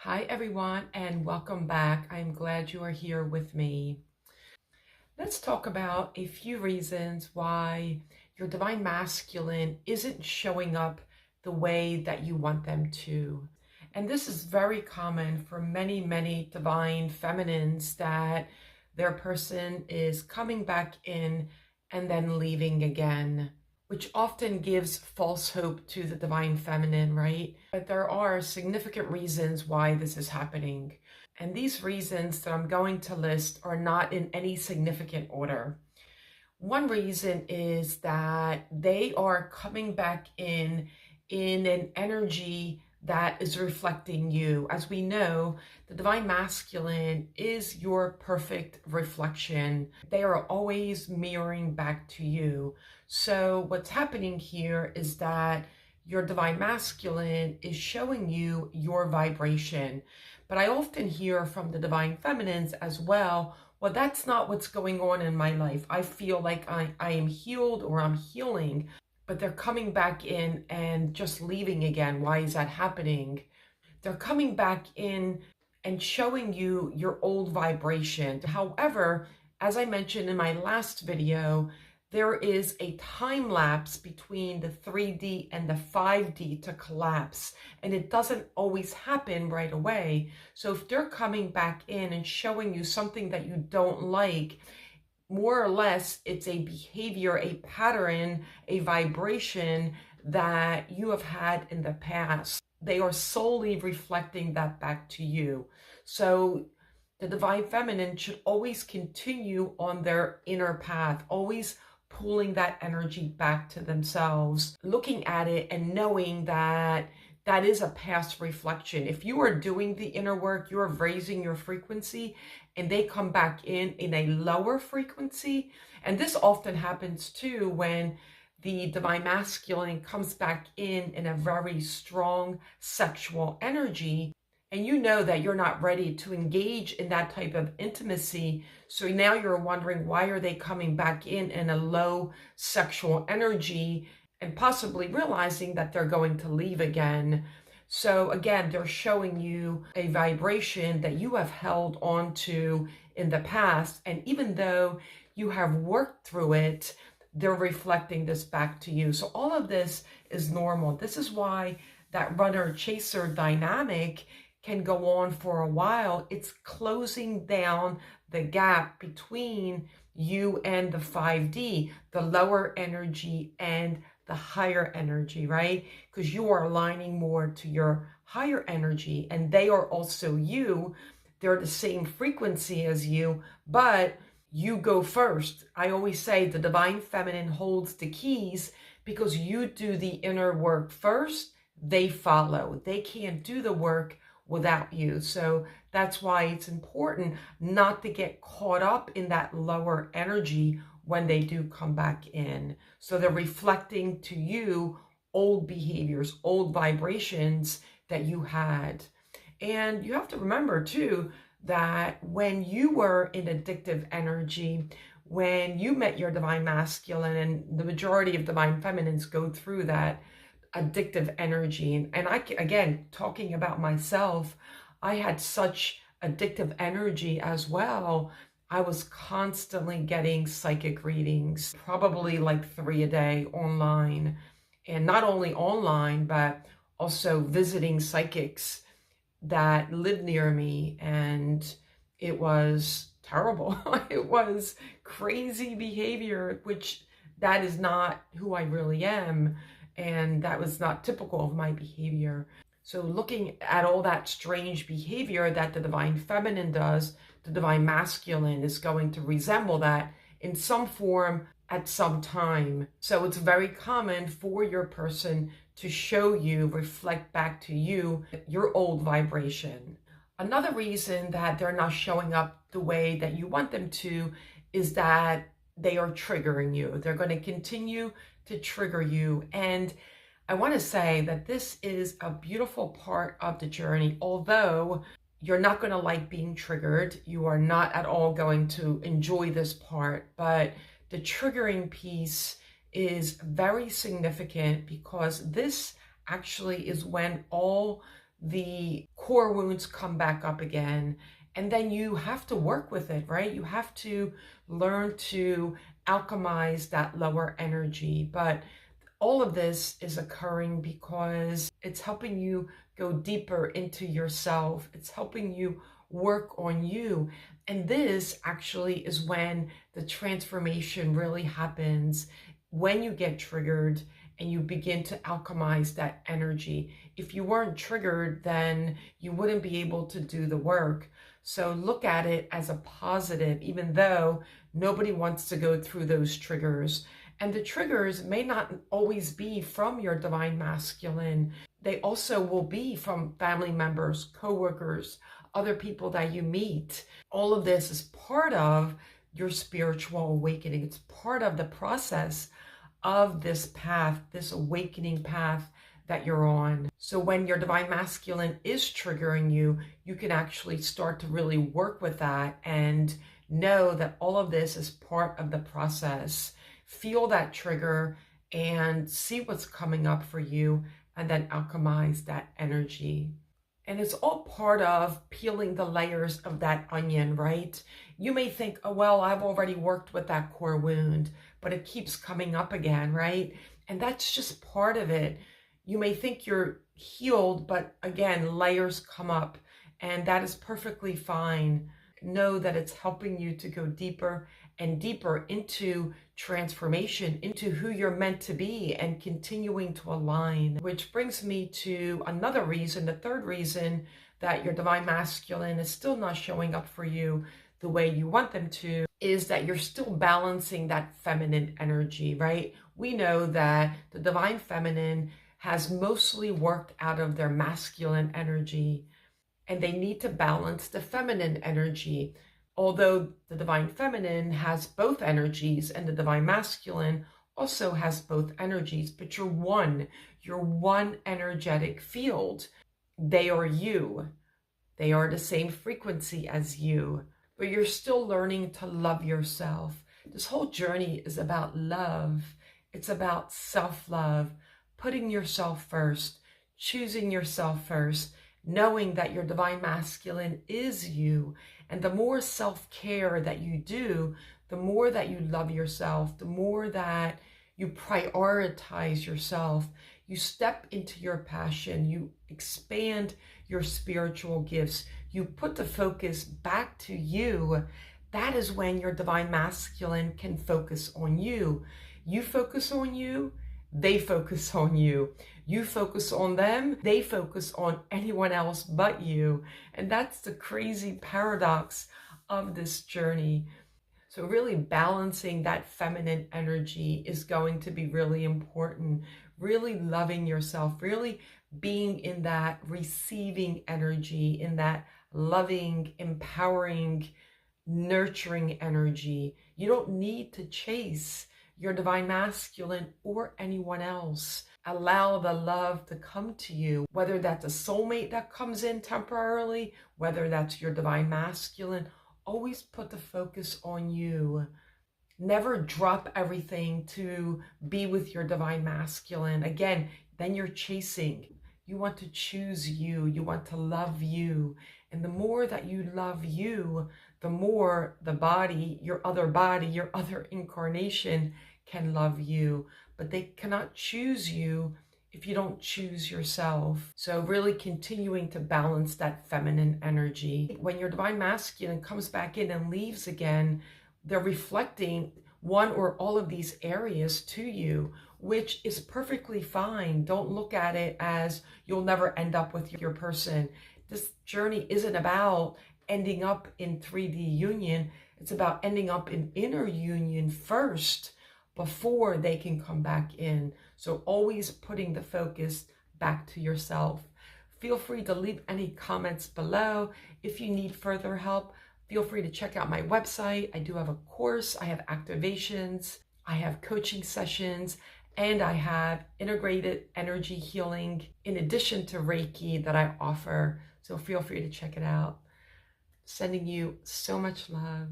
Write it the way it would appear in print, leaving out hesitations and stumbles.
Hi, everyone, and welcome back. I'm glad you are here with me. Let's talk about a few reasons why your divine masculine isn't showing up the way that you want them to. And this is very common for many, many divine feminines that their person is coming back in and then leaving again, which often gives false hope to the divine feminine, right? But there are significant reasons why this is happening. And these reasons that I'm going to list are not in any significant order. One reason is that they are coming back in an energy that is reflecting you. As we know, the divine masculine is your perfect reflection. They are always mirroring back to you. So what's happening here is that your divine masculine is showing you your vibration. But I often hear from the divine feminines as well, well, that's not what's going on in my life. I feel like I am healed or I'm healing, but they're coming back in and just leaving again. Why is that happening? They're coming back in and showing you your old vibration. However, as I mentioned in my last video, there is a time lapse between the 3D and the 5D to collapse, and it doesn't always happen right away. So if they're coming back in and showing you something that you don't like, more or less, it's a behavior, a pattern, a vibration that you have had in the past. They are solely reflecting that back to you. So the divine feminine should always continue on their inner path, always pulling that energy back to themselves, looking at it and knowing that that is a past reflection. If you are doing the inner work, you are raising your frequency, and they come back in a lower frequency. And this often happens too when the divine masculine comes back in a very strong sexual energy, and you know that you're not ready to engage in that type of intimacy. So now you're wondering, why are they coming back in a low sexual energy, and possibly realizing that they're going to leave again. So again, they're showing you a vibration that you have held on to in the past. And even though you have worked through it, they're reflecting this back to you. So all of this is normal. This is why that runner-chaser dynamic can go on for a while. It's closing down the gap between you and the 5D, the lower energy and the higher energy, right? Because you are aligning more to your higher energy, and they are also you. They're the same frequency as you, but you go first. I always say the divine feminine holds the keys because you do the inner work first, they follow. They can't do the work without you. So that's why it's important not to get caught up in that lower energy when they do come back in. So they're reflecting to you old behaviors, old vibrations that you had. And you have to remember too that when you were in addictive energy, when you met your divine masculine, and the majority of divine feminines go through that addictive energy. And I, again, talking about myself, I had such addictive energy as well. I was constantly getting psychic readings, probably like 3 a day online. And not only online, but also visiting psychics that lived near me. And it was terrible. It was crazy behavior, which that is not who I really am. And that was not typical of my behavior. So looking at all that strange behavior that the divine feminine does, the divine masculine is going to resemble that in some form at some time. So it's very common for your person to show you, reflect back to you, your old vibration. Another reason that they're not showing up the way that you want them to is that they are triggering you. They're going to continue to trigger you. And I want to say that this is a beautiful part of the journey. Although you're not going to like being triggered, you are not at all going to enjoy this part, but the triggering piece is very significant because this actually is when all the core wounds come back up again. And then you have to work with it, right? You have to learn to alchemize that lower energy. But all of this is occurring because it's helping you go deeper into yourself. It's helping you work on you. And this actually is when the transformation really happens, when you get triggered and you begin to alchemize that energy. If you weren't triggered, then you wouldn't be able to do the work. So look at it as a positive, even though nobody wants to go through those triggers. And the triggers may not always be from your divine masculine. They also will be from family members, coworkers, other people that you meet. All of this is part of your spiritual awakening. It's part of the process of this path, this awakening path that you're on. So when your divine masculine is triggering you, you can actually start to really work with that and know that all of this is part of the process. Feel that trigger and see what's coming up for you, and then alchemize that energy. And it's all part of peeling the layers of that onion, right? You may think, oh, well, I've already worked with that core wound, but it keeps coming up again, right? And that's just part of it. You may think you're healed, but again, layers come up, and that is perfectly fine. Know that it's helping you to go deeper and deeper into transformation, into who you're meant to be, and continuing to align. Which brings me to another reason, the third reason that your divine masculine is still not showing up for you the way you want them to, is that you're still balancing that feminine energy, right? We know that the divine feminine has mostly worked out of their masculine energy, and they need to balance the feminine energy. Although the divine feminine has both energies and the divine masculine also has both energies, but you're one energetic field. They are you. They are the same frequency as you, but you're still learning to love yourself. This whole journey is about love. It's about self-love, putting yourself first, choosing yourself first, knowing that your divine masculine is you. And the more self-care that you do, the more that you love yourself, the more that you prioritize yourself, you step into your passion, you expand your spiritual gifts, you put the focus back to you. That is when your divine masculine can focus on you. You focus on you, they focus on you. You focus on them, they focus on anyone else but you. And that's the crazy paradox of this journey. So really balancing that feminine energy is going to be really important. Really loving yourself, really being in that receiving energy, in that loving, empowering, nurturing energy. You don't need to chase your divine masculine or anyone else. Allow the love to come to you, whether that's a soulmate that comes in temporarily, whether that's your divine masculine. Always put the focus on you. Never drop everything to be with your divine masculine. Again, then you're chasing. You want to choose you. You want to love you. And the more that you love you, the more the body, your other incarnation can love you. But they cannot choose you if you don't choose yourself. So really continuing to balance that feminine energy. When your divine masculine comes back in and leaves again, they're reflecting one or all of these areas to you, which is perfectly fine. Don't look at it as you'll never end up with your person. This journey isn't about ending up in 3D union. It's about ending up in inner union first before they can come back in. So always putting the focus back to yourself. Feel free to leave any comments below. If you need further help, feel free to check out my website. I do have a course, I have activations, I have coaching sessions, and I have integrated energy healing in addition to Reiki that I offer. So feel free to check it out. Sending you so much love.